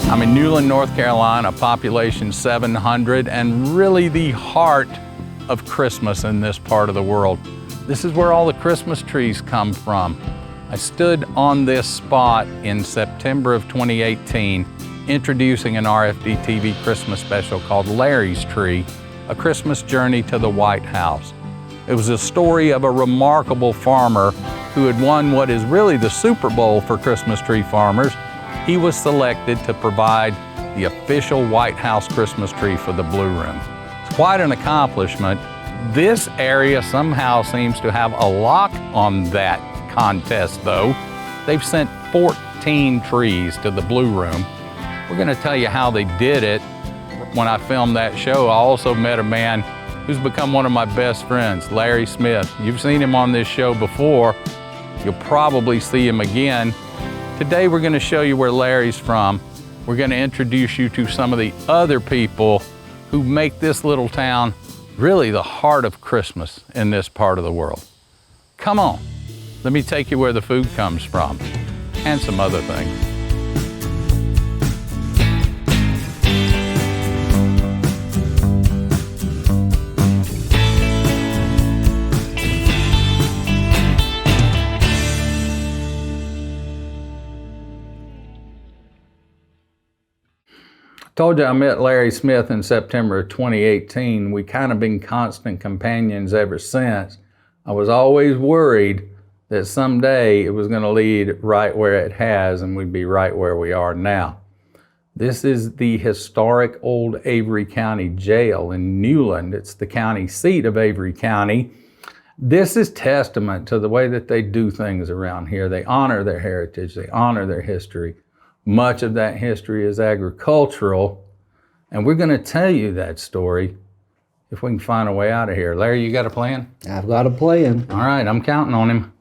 I'm in Newland, North Carolina, population 700, and really the heart of Christmas in this part of the world. This is where all the Christmas trees come from. I stood on this spot in September of 2018, introducing an RFD TV Christmas special called Larry's Tree, A Christmas Journey to the White House. It was a story of a remarkable farmer who had won what is really the Super Bowl for Christmas tree farmers. He was selected to provide the official White House Christmas tree for the Blue Room. It's quite an accomplishment. This area somehow seems to have a lock on that contest though. They've sent 14 trees to the Blue Room. We're gonna tell you how they did it. When I filmed that show, I also met a man who's become one of my best friends, Larry Smith. You've seen him on this show before. You'll probably see him again. Today we're going to show you where Larry's from. We're going to introduce you to some of the other people who make this little town really the heart of Christmas in this part of the world. Come on, let me take you where the food comes from and some other things. Told you I met Larry Smith in September of 2018. We kind of been constant companions ever since. I was always worried that someday it was going to lead right where it has and we'd be right where we are now. This is the historic old Avery County Jail in Newland. It's the county seat of Avery County. This is testament to the way that they do things around here. They honor their heritage, they honor their history. Much of that history is agricultural, and we're going to tell you that story if we can find a way out of here. Larry, you got a plan? I've got a plan. All right, I'm counting on him.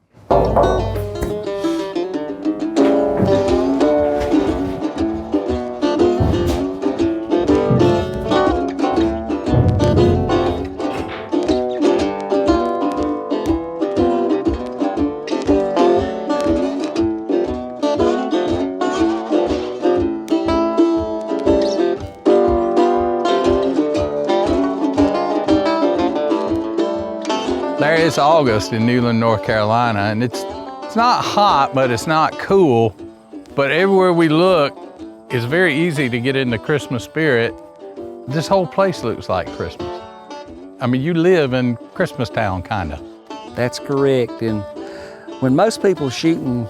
Larry, it's August in Newland, North Carolina, and it's not hot, but it's not cool. But everywhere we look, it's very easy to get in the Christmas spirit. This whole place looks like Christmas. I mean, you live in Christmas town, kind of. That's correct. And when most people shooting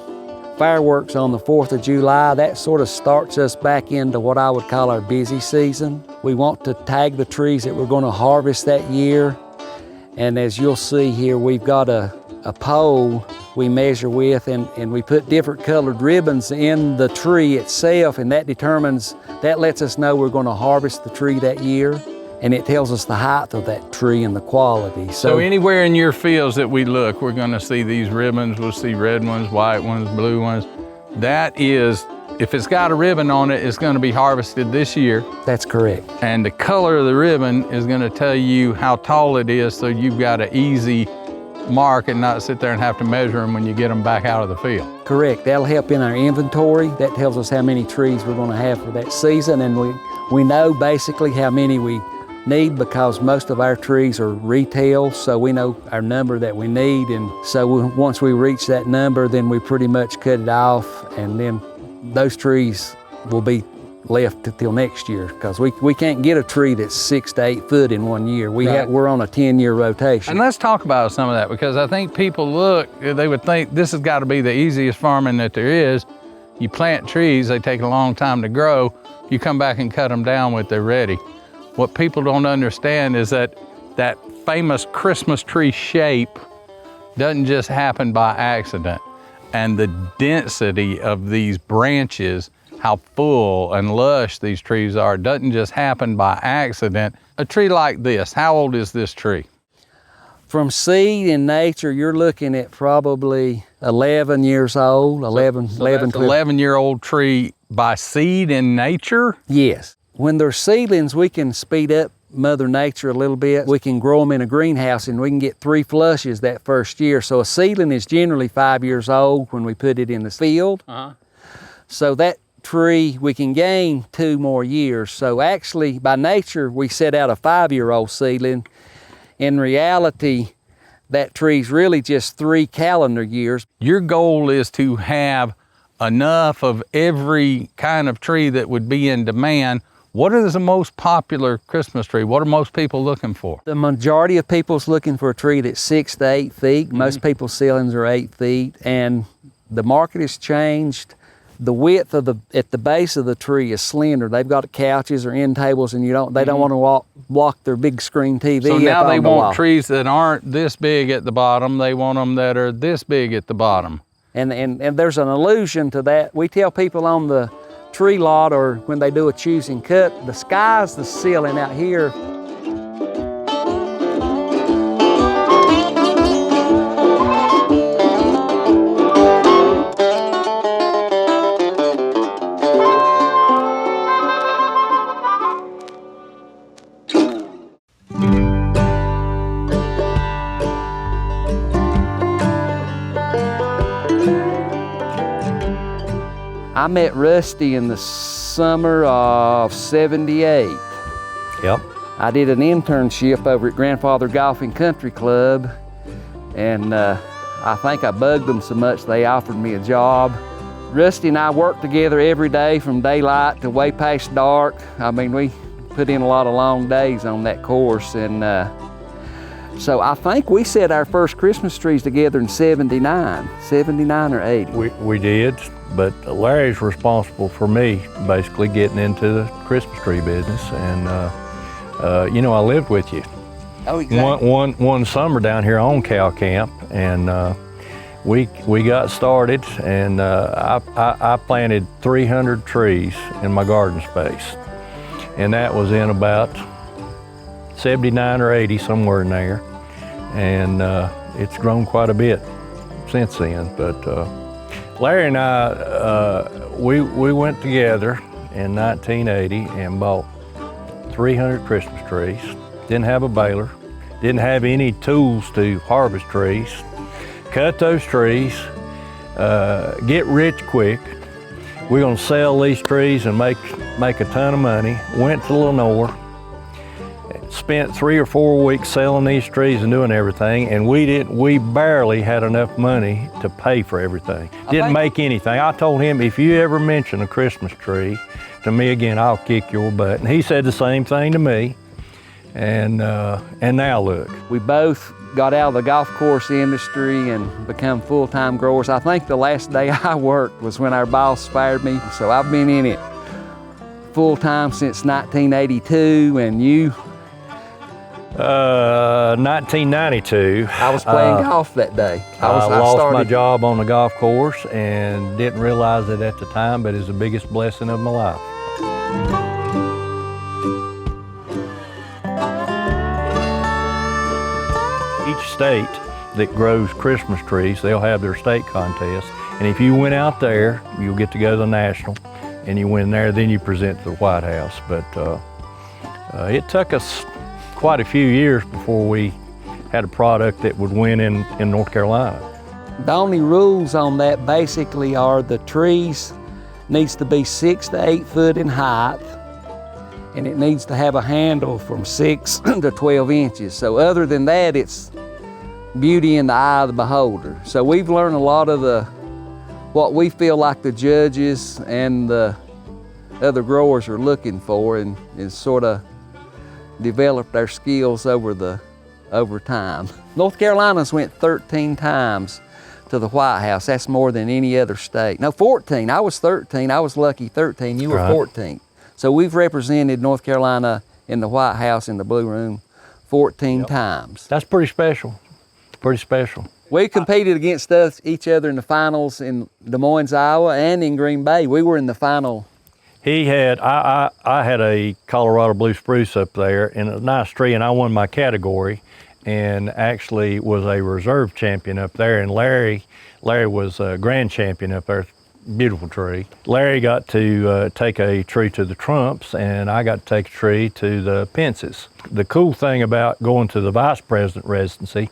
fireworks on the 4th of July, that sort of starts us back into what I would call our busy season. We want to tag the trees that we're going to harvest that year. And as you'll see here, we've got a pole we measure with, and we put different colored ribbons in the tree itself, and that lets us know we're going to harvest the tree that year, and it tells us the height of that tree and the quality. So anywhere in your fields that we look, we're going to see these ribbons. We'll see red ones, white ones, blue ones. That is, if it's got a ribbon on it, it's going to be harvested this year. That's correct. And the color of the ribbon is going to tell you how tall it is, so you've got an easy mark and not sit there and have to measure them when you get them back out of the field. Correct. That'll help in our inventory. That tells us how many trees we're going to have for that season, and we know basically how many we need because most of our trees are retail, so we know our number that we need, and so once we reach that number, then we pretty much cut it off, and then those trees will be left till next year because we can't get a tree that's 6 to 8 foot in 1 year. We're on a 10-year rotation. And let's talk about some of that, because I think people look, they would think this has got to be the easiest farming that there is. You plant trees, they take a long time to grow. You come back and cut them down when they're ready. What people don't understand is that that famous Christmas tree shape doesn't just happen by accident. And the density of these branches, how full and lush these trees are, doesn't just happen by accident. A tree like this, how old is this tree? From seed in nature, you're looking at probably 11 years old, 11, 11-year-old tree by seed in nature? Yes. When they're seedlings, we can speed up Mother Nature a little bit. We can grow them in a greenhouse and we can get 3 flushes that first year. So a seedling is generally 5 years old when we put it in the field. So that tree, we can gain 2 more years. So actually, by nature, we set out a 5-year-old seedling. In reality, that tree's really just 3 calendar years. Your goal is to have enough of every kind of tree that would be in demand. What is the most popular Christmas tree? What are most people looking for? The majority of people's looking for a tree that's 6 to 8 feet. Most people's ceilings are 8 feet, and the market has changed. The width of at the base of the tree is slender. They've got couches or end tables, and they don't want to block their big screen TV. So now they want wall. trees that aren't this big at the bottom. They want them that are this big at the bottom. And there's an allusion to that. We tell people on the tree lot, or when they do a choosing cut, the sky's the ceiling out here. I met Rusty in the summer of '78. Yep. I did an internship over at Grandfather Golf and Country Club, and I think I bugged them so much they offered me a job. Rusty and I worked together every day from daylight to way past dark. I mean, we put in a lot of long days on that course, and so I think we set our first Christmas trees together in '79 or '80. We did, but Larry's responsible for me basically getting into the Christmas tree business, and you know, I lived with you. Oh, exactly. One summer down here on cow camp, and we got started, and I planted 300 trees in my garden space, and that was in about '79 or '80, somewhere in there, and it's grown quite a bit since then. But Larry and I, we went together in 1980 and bought 300 Christmas trees. Didn't have a baler, didn't have any tools to harvest trees. Cut those trees, get rich quick. We're gonna sell these trees and make a ton of money. Went to Lenore, spent 3 or 4 weeks selling these trees and doing everything, and we barely had enough money to pay for everything. Didn't make anything. I told him, if you ever mention a Christmas tree to me again, I'll kick your butt. And he said the same thing to me, and now look. We both got out of the golf course industry and become full-time growers. I think the last day I worked was when our boss fired me, so I've been in it full-time since 1982, and you? 1992. I was playing golf that day. I lost my job on the golf course and didn't realize it at the time, but it's the biggest blessing of my life. Each state that grows Christmas trees, they'll have their state contest. And if you went out there, you'll get to go to the national, and you win there, then you present to the White House. But it took us quite a few years before we had a product that would win in North Carolina. The only rules on that basically are the trees needs to be 6 to 8 foot in height, and it needs to have a handle from 6 to 12 inches. So other than that, it's beauty in the eye of the beholder. So we've learned a lot of what we feel like the judges and the other growers are looking for, and sort of developed our skills over time. North Carolina's went 13 times to the White House. That's more than any other state. No, 14. I was 13. I was lucky 13. You were 14. So we've represented North Carolina in the White House in the Blue Room 14 times. That's pretty special. Pretty special. We competed against each other in the finals in Des Moines, Iowa, and in Green Bay. We were in the final. I had a Colorado Blue Spruce up there in a nice tree, and I won my category, and actually was a reserve champion up there. And Larry was a grand champion up there. Beautiful tree. Larry got to take a tree to the Trumps, and I got to take a tree to the Pences. The cool thing about going to the vice president residency,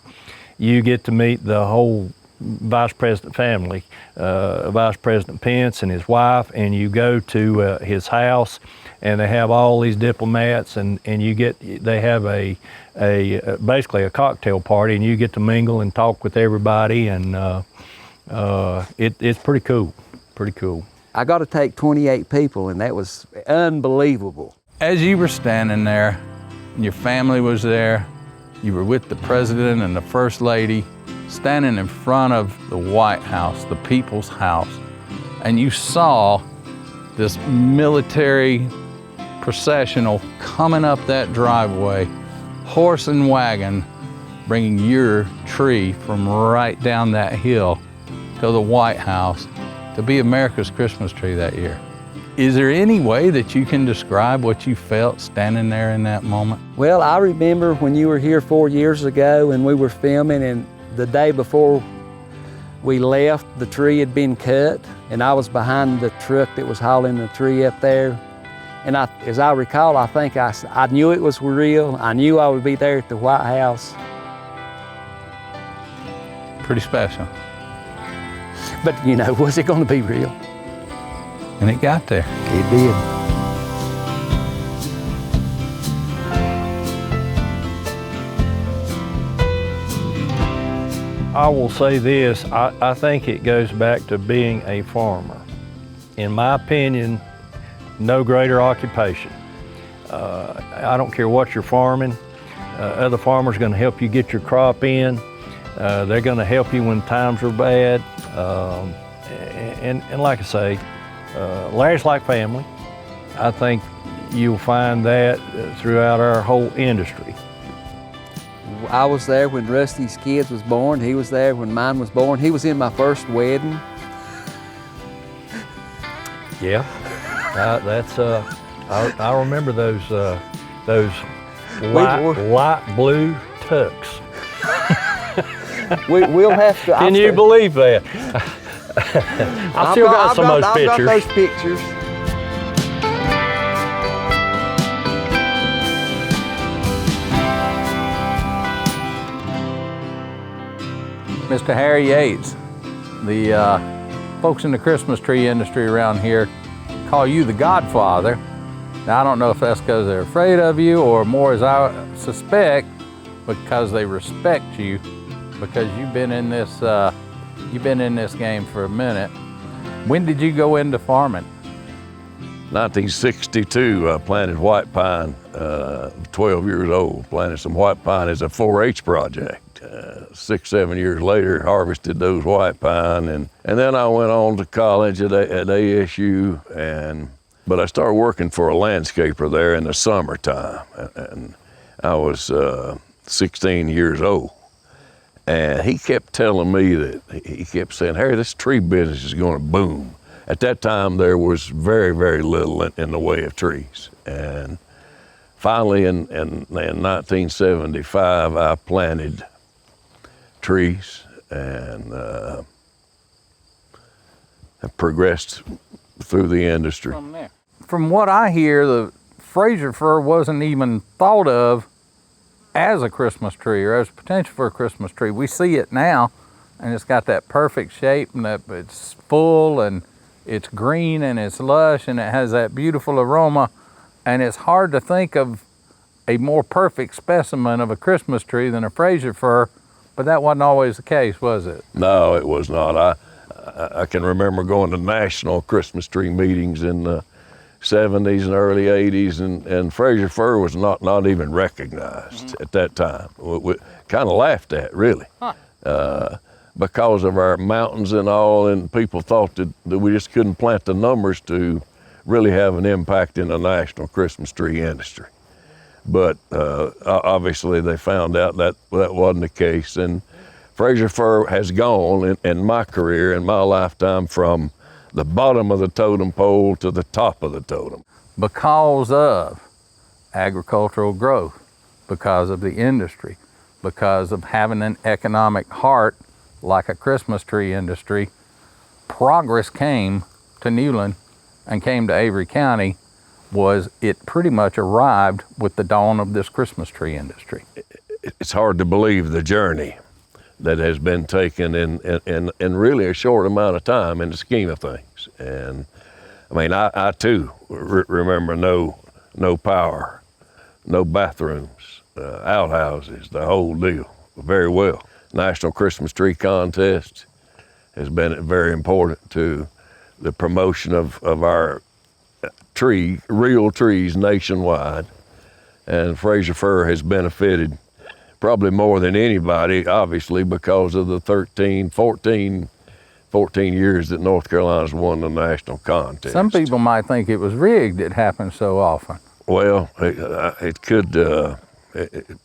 you get to meet the whole Vice President family, Vice President Pence and his wife, and you go to his house, and they have all these diplomats, and they have basically a cocktail party, and you get to mingle and talk with everybody, and it's pretty cool, I got to take 28 people, and that was unbelievable. As you were standing there, and your family was there, you were with the President and the First Lady, standing in front of the White House, the People's House, and you saw this military processional coming up that driveway, horse and wagon, bringing your tree from right down that hill to the White House to be America's Christmas tree that year. Is there any way that you can describe what you felt standing there in that moment? Well, I remember when you were here 4 years ago and we were filming, and the day before we left, the tree had been cut, and I was behind the truck that was hauling the tree up there. And as I recall, I think I knew it was real. I knew I would be there at the White House. Pretty special. But you know, was it going to be real? And it got there. It did. I will say this, I think it goes back to being a farmer. In my opinion, no greater occupation. I don't care what you're farming. Other farmers are going to help you get your crop in. They're going to help you when times are bad. And like I say, Larry's like family. I think you'll find that throughout our whole industry. I was there when Rusty's kids was born. He was there when mine was born. He was in my first wedding. Yeah, I remember those light blue tux. We'll have to. Can you believe that? I still got some of those pictures. I've got those pictures. Mr. Harry Yates, the folks in the Christmas tree industry around here call you the Godfather. Now, I don't know if that's because they're afraid of you, or more, as I suspect, because they respect you, because you've been in this game for a minute. When did you go into farming? 1962, I planted white pine, 12 years old, planted some white pine as a 4-H project. 6, 7 years later, harvested those white pine, and then I went on to college at ASU, but I started working for a landscaper there in the summertime, and I was 16 years old. And he kept telling me that, he kept saying, Harry, this tree business is going to boom. At that time, there was very, very little in the way of trees. And finally, in 1975, I planted trees and have progressed through the industry. From there. From what I hear, the Fraser fir wasn't even thought of as a Christmas tree or as potential for a Christmas tree. We see it now, and it's got that perfect shape, and that it's full, and it's green, and it's lush, and it has that beautiful aroma, and it's hard to think of a more perfect specimen of a Christmas tree than a Fraser fir, but that wasn't always the case, was it? No, it was not. I can remember going to national Christmas tree meetings in the 70s and early 80s, and Fraser fir was not even recognized at that time. We kind of laughed at, really. Because of our mountains and all, and people thought that we just couldn't plant the numbers to really have an impact in the national Christmas tree industry. But obviously they found out that wasn't the case, and Fraser fir has gone in my career, in my lifetime, from the bottom of the totem pole to the top of the totem. Because of agricultural growth, because of the industry, because of having an economic heart like a Christmas tree industry, progress came to Newland and came to Avery County. It pretty much arrived with the dawn of this Christmas tree industry. It's hard to believe the journey that has been taken in really a short amount of time in the scheme of things. And I mean, I too remember no power, no bathrooms, outhouses, the whole deal very well. National Christmas Tree Contest has been very important to the promotion of our real trees nationwide. And Fraser Fir has benefited probably more than anybody, obviously, because of the 14 years that North Carolina's won the national contest. Some people might think it was rigged, it happens so often. Well, it could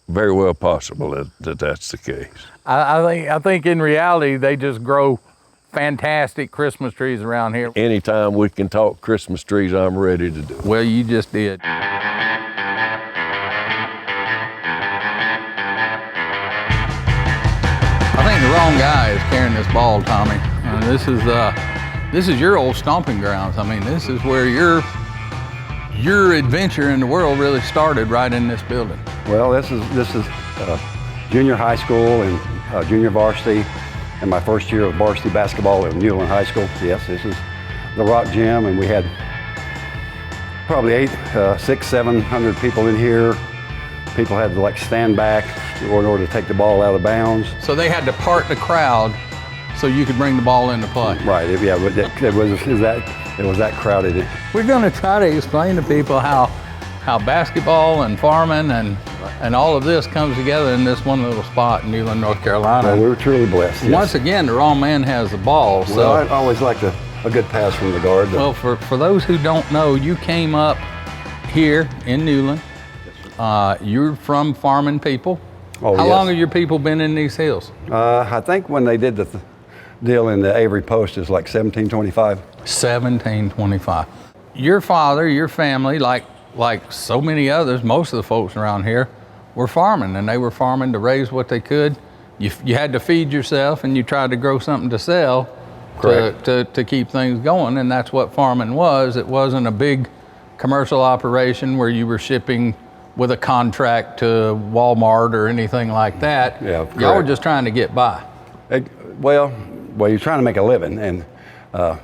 very well possible that that's the case. I think in reality, they just grow fantastic Christmas trees around here. Anytime we can talk Christmas trees, I'm ready to do it. Well, you just did. I think the wrong guy is carrying this ball, Tommy. And this is your old stomping grounds. I mean, this is where your adventure in the world really started, right in this building. Well, this is junior high school and junior varsity, and my first year of varsity basketball at Newland High School. Yes, this is the rock gym, and we had probably 700 people in here. People had to like stand back in order to take the ball out of bounds. So they had to part the crowd so you could bring the ball into play. Right, yeah, but it was that crowded. We're going to try to explain to people how basketball and farming and all of this comes together in this one little spot in Newland, North Carolina. Well, we were truly blessed. Yes. Once again, the wrong man has the ball. So. Well, I always liked a good pass from the guard. Well, for those who don't know, you came up here in Newland. You're from farming people. Oh, How yes. long have your people been in these hills? I think when they did the deal in the Avery Post is like 1725. 1725. Your father, your family, like so many others, most of the folks around here, were farming, and they were farming to raise what they could. You had to feed yourself, and you tried to grow something to sell to keep things going, and that's what farming was. It wasn't a big commercial operation where you were shipping with a contract to Walmart or anything like that. Yeah, y'all were just trying to get by. Well, you're trying to make a living, and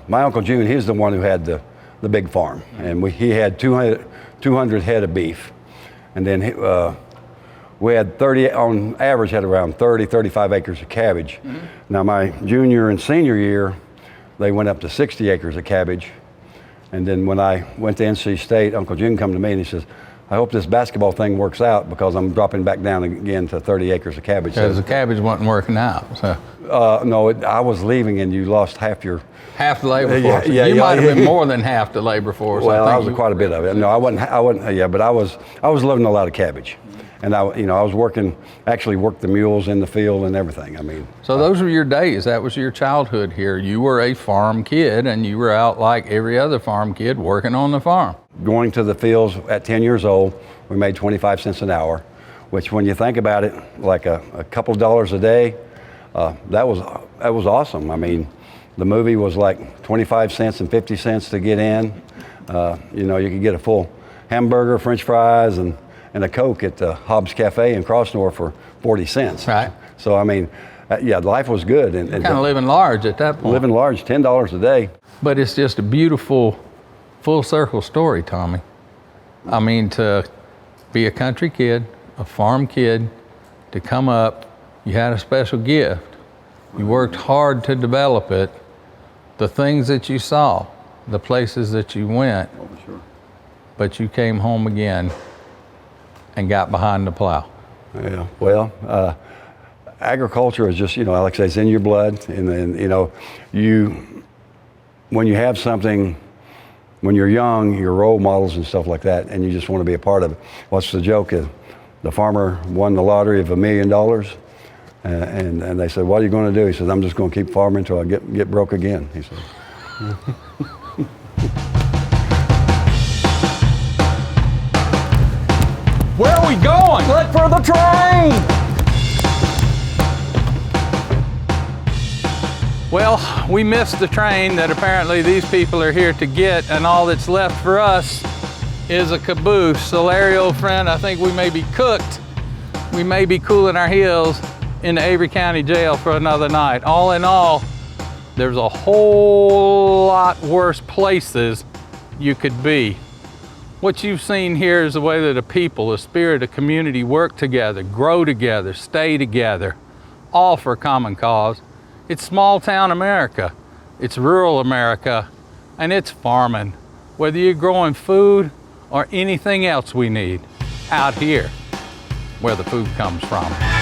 my Uncle June, he's the one who had the big farm, and he had 200 head of beef, and then we had 30, on average, had around 35 acres of cabbage. Mm-hmm. Now my junior and senior year, they went up to 60 acres of cabbage, and then when I went to NC State, Uncle June come to me and he says, I hope this basketball thing works out because I'm dropping back down again to 30 acres of cabbage. Because the cabbage wasn't working out. So. No, I was leaving and you lost half the labor force. You might have been more than half the labor force. Well, I was quite a bit of it. No, I wasn't. Yeah, but I was loading a lot of cabbage, and I was actually worked the mules in the field and everything. I mean. So those were your days. That was your childhood here. You were a farm kid, and you were out like every other farm kid working on the farm. Going to the fields at 10 years old, we made 25 cents an hour, which when you think about it, like a couple of dollars a day, that was awesome. I mean, the movie was like 25 cents and 50 cents to get in. You could get a full hamburger, French fries, and a Coke at the Hobbs Cafe in Crossnore for 40 cents. Right. So, I mean, life was good. And kind of living large at that point. Living large, $10 a day. But it's just a beautiful full circle story, Tommy. I mean, to be a country kid, a farm kid, to come up, you had a special gift. You worked hard to develop it. The things that you saw, the places that you went, Sure. But you came home again and got behind the plow. Yeah, well, agriculture is just, like I say, it's in your blood. And then, when you have something, when you're young, you're role models and stuff like that, and you just want to be a part of it. What's the joke? The farmer won the lottery of $1 million, and they said, what are you going to do? He said, I'm just going to keep farming until I get broke again, he said. Where are we going? Look for the train! Well, we missed the train that apparently these people are here to get, and all that's left for us is a caboose. So Larry, old friend, I think we may be cooked. We may be cooling our heels, into Avery County Jail for another night. All in all, there's a whole lot worse places you could be. What you've seen here is the way that the people, the spirit of community work together, grow together, stay together, all for a common cause. It's small town America, it's rural America, and it's farming. Whether you're growing food or anything else we need out here, where the food comes from.